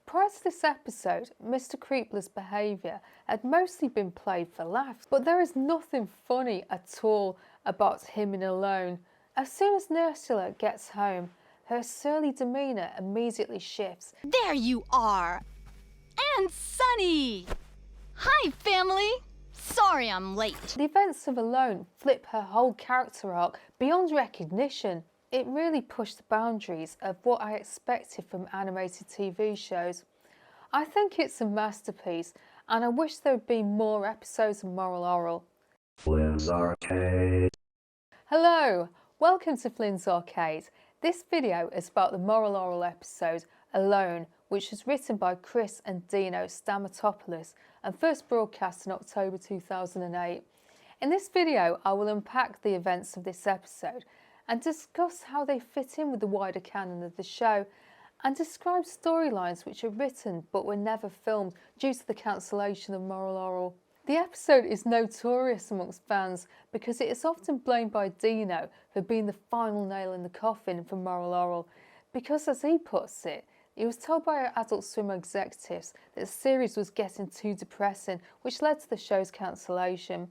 Prior to this episode, Mr. Creepler's behaviour had mostly been played for laughs, but there is nothing funny at all about him in Alone. As soon as Ursula gets home, her surly demeanour immediately shifts. There you are! And Sunny! Hi, family! Sorry I'm late. The events of Alone flip her whole character arc beyond recognition. It really pushed the boundaries of what I expected from animated TV shows. I think it's a masterpiece, and I wish there had been more episodes of Moral Orel. Flynn's Arcade. Hello, welcome to Flynn's Arcade. This video is about the Moral Orel episode Alone, which was written by Chris and Dino Stamatopoulos and first broadcast in October 2008. In this video, I will unpack the events of this episode and discuss how they fit in with the wider canon of the show, and describe storylines which are written but were never filmed due to the cancellation of Moral Orel. The episode is notorious amongst fans because it is often blamed by Dino for being the final nail in the coffin for Moral Orel, because as he puts it, he was told by Adult Swim executives that the series was getting too depressing, which led to the show's cancellation.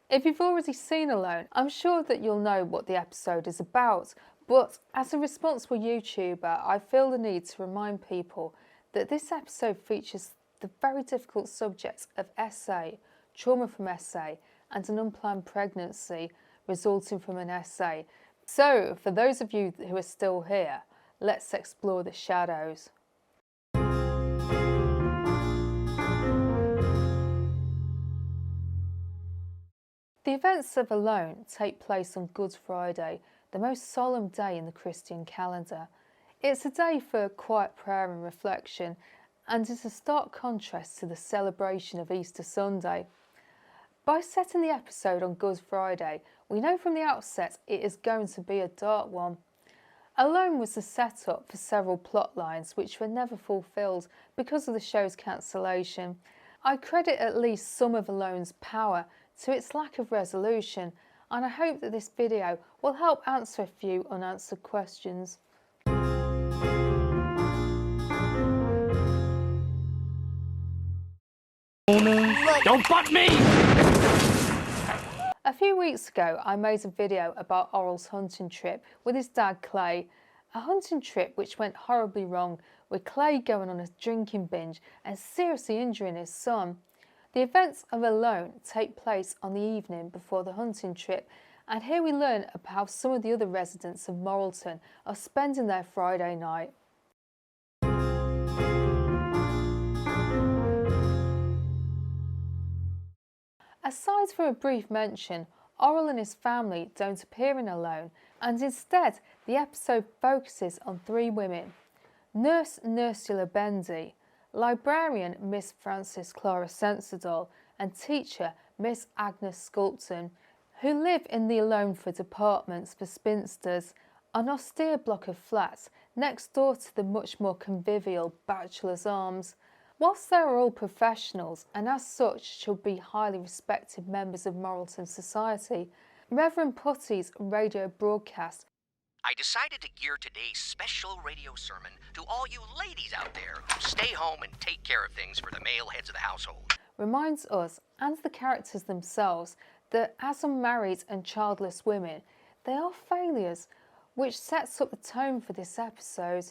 If you've already seen Alone, I'm sure that you'll know what the episode is about, but as a responsible YouTuber, I feel the need to remind people that this episode features the very difficult subjects of SA, trauma from SA, and an unplanned pregnancy resulting from an SA. So, for those of you who are still here, let's explore the shadows. The events of Alone take place on Good Friday, the most solemn day in the Christian calendar. It's a day for quiet prayer and reflection, and is a stark contrast to the celebration of Easter Sunday. By setting the episode on Good Friday, we know from the outset it is going to be a dark one. Alone was the setup for several plot lines which were never fulfilled because of the show's cancellation. I credit at least some of Alone's power to its lack of resolution, and I hope that this video will help answer a few unanswered questions. Don't butt me! A few weeks ago, I made a video about Orel's hunting trip with his dad Clay, a hunting trip which went horribly wrong, with Clay going on a drinking binge and seriously injuring his son. The events of Alone take place on the evening before the hunting trip, and here we learn about how some of the other residents of Moralton are spending their Friday night. Aside from a brief mention, Orel and his family don't appear in Alone, and instead the episode focuses on three women: Nurse Ursula Bendy, librarian Miss Clara Sensidol, and teacher Miss Agnes Sculpton, who live in the Aloneford Apartments for Spinsters, an austere block of flats next door to the much more convivial Bachelor's Arms. Whilst they are all professionals and as such should be highly respected members of Moralton society, Reverend Putty's radio broadcast, I decided to gear today's special radio sermon to all you ladies out there who stay home and take care of things for the male heads of the household, reminds us and the characters themselves that as unmarried and childless women, they are failures, which sets up the tone for this episode.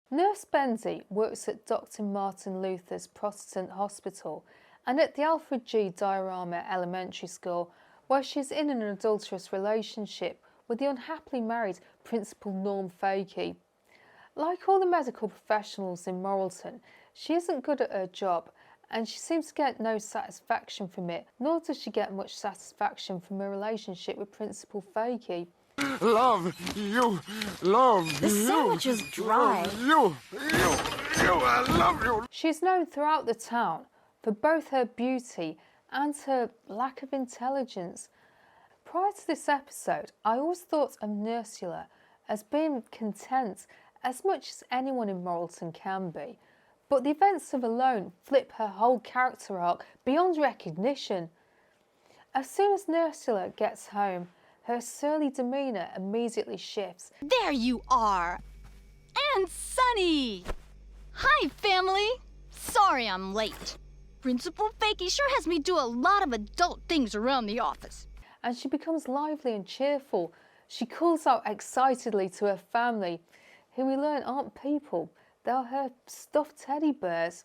Nurse Bendy works at Dr. Martin Luther's Protestant Hospital and at the Alfred G. Diorama Elementary School, where she is in an adulterous relationship with the unhappily married Principal Norm Fakey. Like all the medical professionals in Moralton, she isn't good at her job, and she seems to get no satisfaction from it, nor does she get much satisfaction from her relationship with Principal Fakey. Love you, love The sandwich is dry. I love you. She is known throughout the town for both her beauty and her lack of intelligence. Prior to this episode, I always thought of Ursula as being content as much as anyone in Moralton can be, but the events of Alone flip her whole character arc beyond recognition. As soon as Ursula gets home, her surly demeanour immediately shifts. There you are! And Sunny! Hi, family! Sorry I'm late. Principal Fakey sure has me do a lot of adult things around the office. And she becomes lively and cheerful. She calls out excitedly to her family, who we learn aren't people, they're her stuffed teddy bears.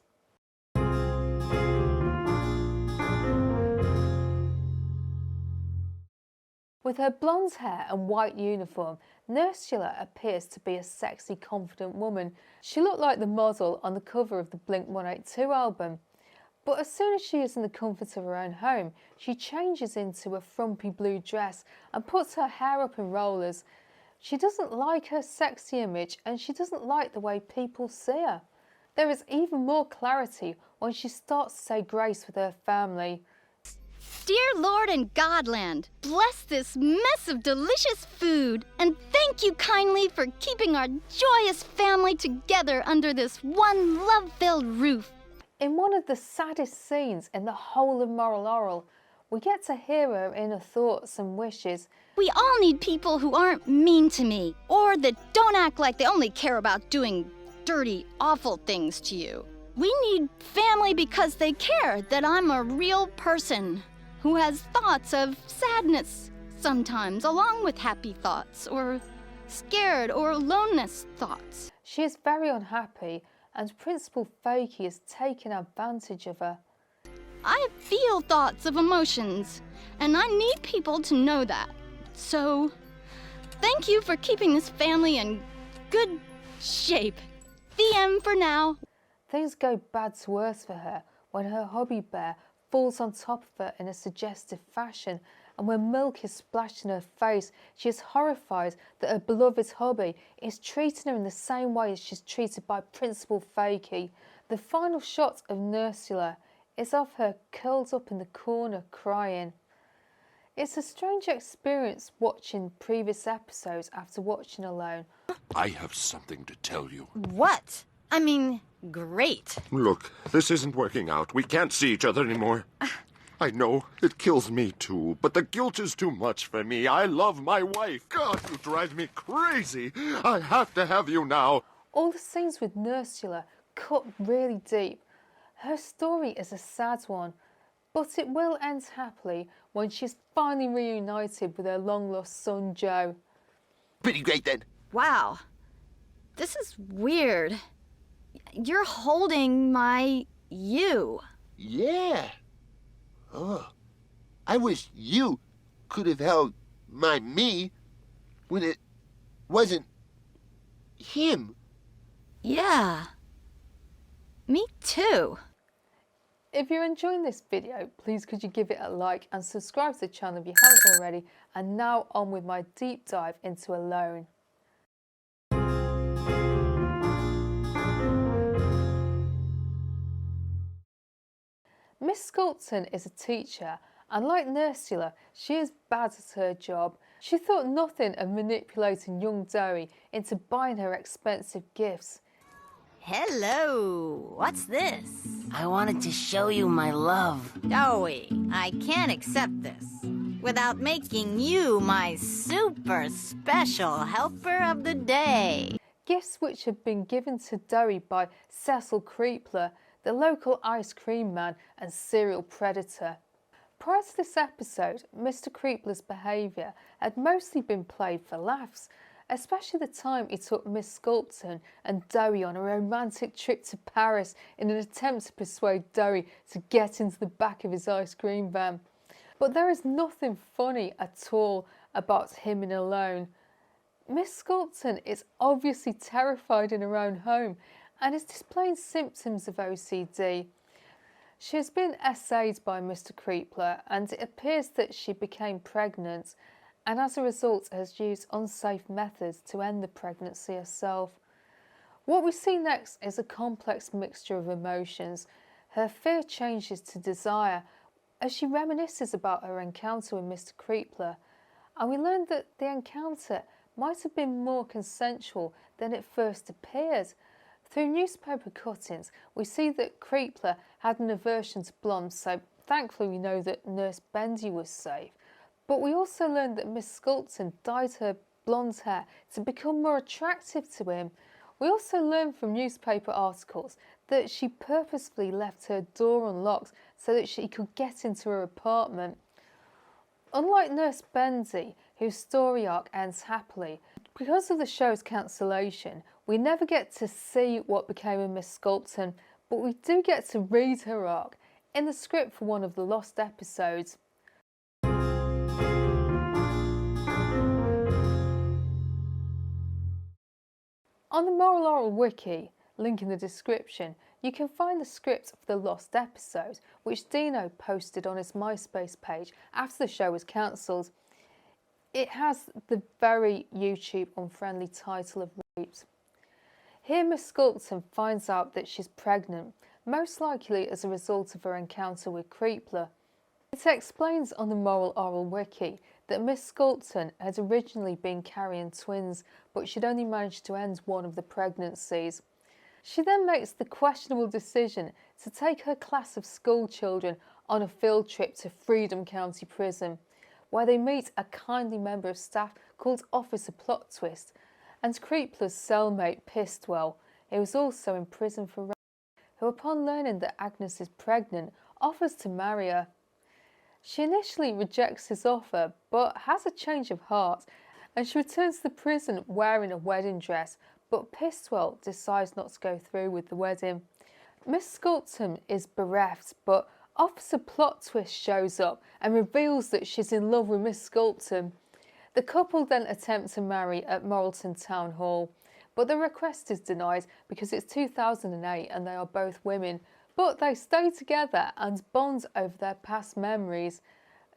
With her blonde hair and white uniform, Ursula appears to be a sexy, confident woman. She looked like the model on the cover of the Blink-182 album. But as soon as she is in the comfort of her own home, she changes into a frumpy blue dress and puts her hair up in rollers. She doesn't like her sexy image and she doesn't like the way people see her. There is even more clarity when she starts to say grace with her family. Dear Lord and Godland, bless this mess of delicious food, and thank you kindly for keeping our joyous family together under this one love-filled roof. In one of the saddest scenes in the whole of Moral Orel, we get to hear her inner thoughts and wishes. We all need people who aren't mean to me, or that don't act like they only care about doing dirty, awful things to you. We need family because they care that I'm a real person who has thoughts of sadness sometimes, along with happy thoughts, or scared or aloneness thoughts. She is very unhappy, and Principal Fakey is taking advantage of her. I feel thoughts of emotions, and I need people to know that. So, thank you for keeping this family in good shape. The end for now. Things go bad to worse for her when her hubby bear falls on top of her in a suggestive fashion, and when milk is splashed in her face, she is horrified that her beloved hubby is treating her in the same way as she's treated by Principal Fakey. The final shot of Ursula is of her curled up in the corner crying. It's a strange experience watching previous episodes after watching alone. I have something to tell you. What? I mean, great. Look, this isn't working out. We can't see each other anymore. I know, it kills me too, but the guilt is too much for me. I love my wife. God, you drive me crazy. I have to have you now. All the scenes with Ursula cut really deep. Her story is a sad one, but it will end happily when she's finally reunited with her long-lost son, Joe. Pretty great then. Wow. This is weird. You're holding my you. Yeah. Oh. I wish you could have held my me when it wasn't him. Yeah. Me too. If you're enjoying this video, please could you give it a like and subscribe to the channel if you haven't already. And now on with my deep dive into Alone. Miss Sculpton is a teacher, and like Ursula, she is bad at her job. She thought nothing of manipulating young Dowie into buying her expensive gifts. Hello, what's this? I wanted to show you my love. Dowie, I can't accept this without making you my super special helper of the day. Gifts which had been given to Dowie by Cecil Creepler, the local ice cream man and serial predator. Prior to this episode, Mr. Creepler's behaviour had mostly been played for laughs, especially the time he took Miss Sculpton and Dowie on a romantic trip to Paris in an attempt to persuade Dowie to get into the back of his ice cream van. But there is nothing funny at all about him in Alone. Miss Sculpton is obviously terrified in her own home and is displaying symptoms of OCD. She has been essayed by Mr. Creepler, and it appears that she became pregnant and as a result has used unsafe methods to end the pregnancy herself. What we see next is a complex mixture of emotions. Her fear changes to desire as she reminisces about her encounter with Mr. Creepler, and we learn that the encounter might have been more consensual than it first appeared. Through newspaper cuttings, we see that Creepler had an aversion to blondes, so thankfully we know that Nurse Bendy was safe. But we also learned that Miss Sculpton dyed her blonde hair to become more attractive to him. We also learned from newspaper articles that she purposefully left her door unlocked so that she could get into her apartment. Unlike Nurse Bendy, whose story arc ends happily, because of the show's cancellation, we never get to see what became of Miss Sculpton, but we do get to read her arc in the script for one of the lost episodes. On the Moral Orel wiki, link in the description, you can find the script for the lost episode, which Dino posted on his MySpace page after the show was cancelled. It has the very YouTube unfriendly title of Raped. Here Miss Sculpton finds out that she's pregnant, most likely as a result of her encounter with Creepler. It explains on the Moral Orel wiki that Miss Sculpton had originally been carrying twins, but she'd only managed to end one of the pregnancies. She then makes the questionable decision to take her class of school children on a field trip to Freedom County Prison, where they meet a kindly member of staff called Officer Plot Twist, and Creepler's cellmate Pistwell, who is also in prison for rape, who upon learning that Agnes is pregnant, offers to marry her. She initially rejects his offer, but has a change of heart, and she returns to the prison wearing a wedding dress, but Pistwell decides not to go through with the wedding. Miss Sculpton is bereft, but Officer Plot Twist shows up and reveals that she's in love with Miss Sculpton. The couple then attempt to marry at Moralton Town Hall, but the request is denied because it's 2008 and they are both women, but they stay together and bond over their past memories.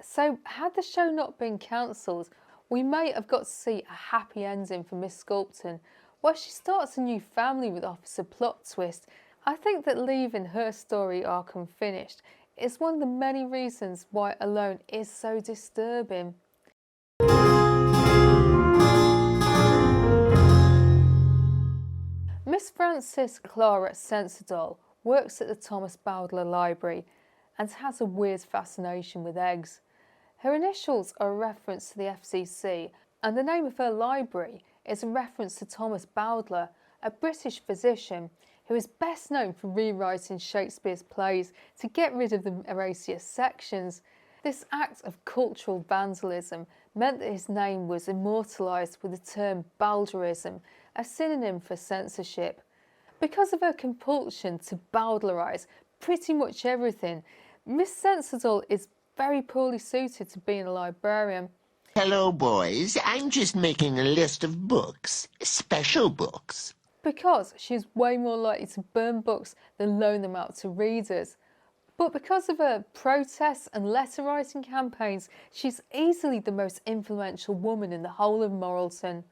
So had the show not been cancelled, we may have got to see a happy ending for Miss Sculpton, where she starts a new family with Officer Plot Twist. I think that leaving her story arc unfinished is one of the many reasons why Alone is so disturbing. Miss Frances Clara Sensidol works at the Thomas Bowdler Library and has a weird fascination with eggs. Her initials are a reference to the FCC, and the name of her library is a reference to Thomas Bowdler, a British physician who is best known for rewriting Shakespeare's plays to get rid of the erroneous sections. This act of cultural vandalism meant that his name was immortalised with the term Bowdlerism, a synonym for censorship. Because of her compulsion to Bowdlerise pretty much everything, Miss Censordoll is very poorly suited to being a librarian. Hello, boys. I'm just making a list of books. Special books. Because she's way more likely to burn books than loan them out to readers. But because of her protests and letter writing campaigns, she's easily the most influential woman in the whole of Moralton.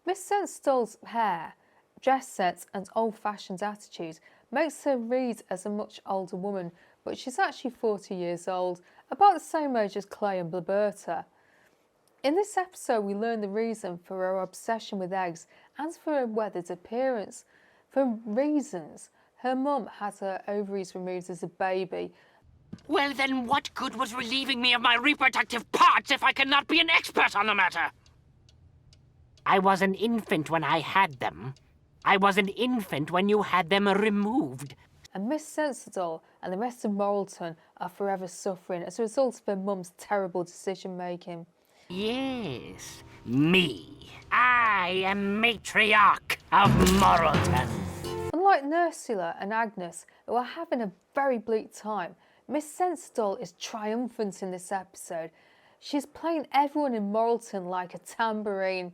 Miss Censordoll's hair, dress sense and old-fashioned attitude makes her read as a much older woman, but she's actually 40 years old, about the same age as Clay and Blaberta. In this episode we learn the reason for her obsession with eggs and for her weathered appearance. For reasons, her mum had her ovaries removed as a baby. Well, then what good was relieving me of my reproductive parts if I cannot be an expert on the matter? I was an infant when I had them. I was an infant when you had them removed. And Miss Sensidol and the rest of Moralton are forever suffering as a result of her mum's terrible decision-making. Yes, me. I am matriarch of Moralton. Unlike Ursula and Agnes, who are having a very bleak time, Miss Censordoll is triumphant in this episode. She's playing everyone in Moralton like a tambourine.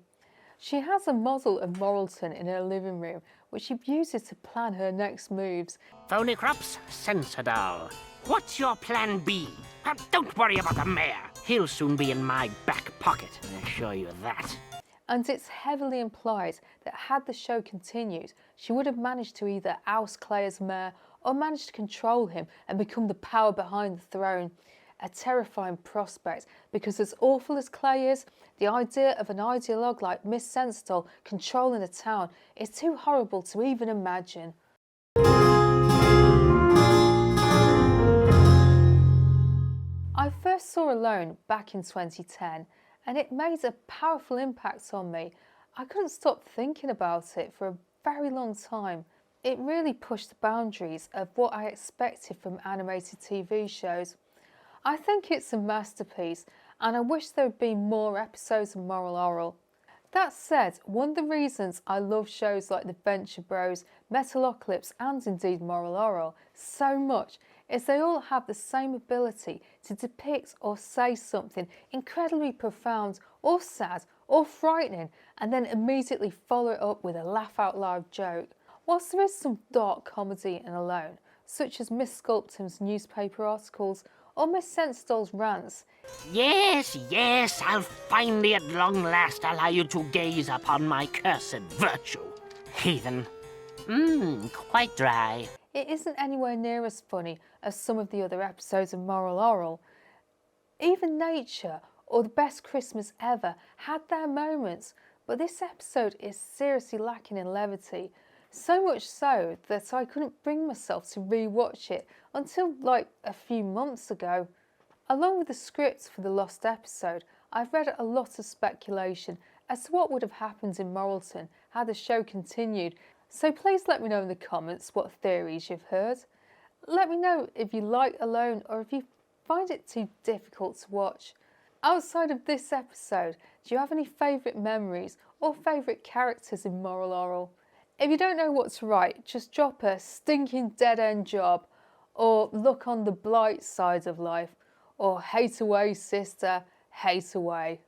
She has a model of Moralton in her living room, which she uses to plan her next moves. Phonicrops, Sensidol. What's your plan B? Don't worry about the mayor. He'll soon be in my back pocket, I assure you that. And it's heavily implied that had the show continued, she would have managed to either oust Clay as mayor or managed to control him and become the power behind the throne. A terrifying prospect, because as awful as Clay is, the idea of an ideologue like Miss Censordoll controlling a town is too horrible to even imagine. I first saw Alone back in 2010 and it made a powerful impact on me. I couldn't stop thinking about it for a very long time. It really pushed the boundaries of what I expected from animated TV shows. I think it's a masterpiece and I wish there had been more episodes of Moral Orel. That said, one of the reasons I love shows like The Venture Bros, Metalocalypse and indeed Moral Orel so much is they all have the same ability to depict or say something incredibly profound or sad or frightening and then immediately follow it up with a laugh out loud joke. Whilst there is some dark comedy in Alone, such as Miss Sculpton's newspaper articles or Miss Censordoll's rants. Yes, yes, I'll finally at long last allow you to gaze upon my cursed virtue. Heathen. Quite dry. It isn't anywhere near as funny as some of the other episodes of Moral Orel. Even Nature or The Best Christmas Ever had their moments, but this episode is seriously lacking in levity. So much so that I couldn't bring myself to re-watch it until like a few months ago. Along with the script for the lost episode, I've read a lot of speculation as to what would have happened in Moralton had the show continued, so please let me know in the comments what theories you've heard. Let me know if you like Alone or if you find it too difficult to watch. Outside of this episode, do you have any favourite memories or favourite characters in Moral Orel? If you don't know what to write, just drop a stinking dead-end job, or look on the blight side of life, or hate away sister, hate away.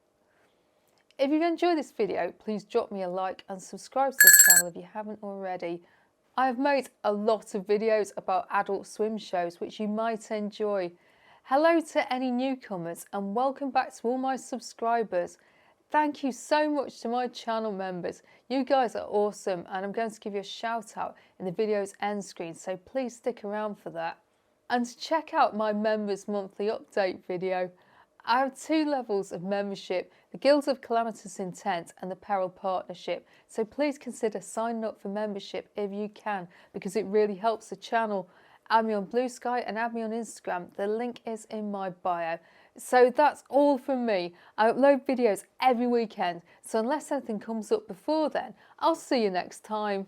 If you've enjoyed this video, please drop me a like and subscribe to the channel if you haven't already. I have made a lot of videos about Adult Swim shows which you might enjoy. Hello to any newcomers and welcome back to all my subscribers. Thank you so much to my channel members. You guys are awesome and I'm going to give you a shout out in the video's end screen, so please stick around for that. And to check out my members monthly update video, I have 2 levels of membership, the Guild of Calamitous Intent and the Peril Partnership, so please consider signing up for membership if you can because it really helps the channel. Add me on Blue Sky and add me on Instagram, the link is in my bio. So that's all from me. I upload videos every weekend, so unless anything comes up before then, I'll see you next time.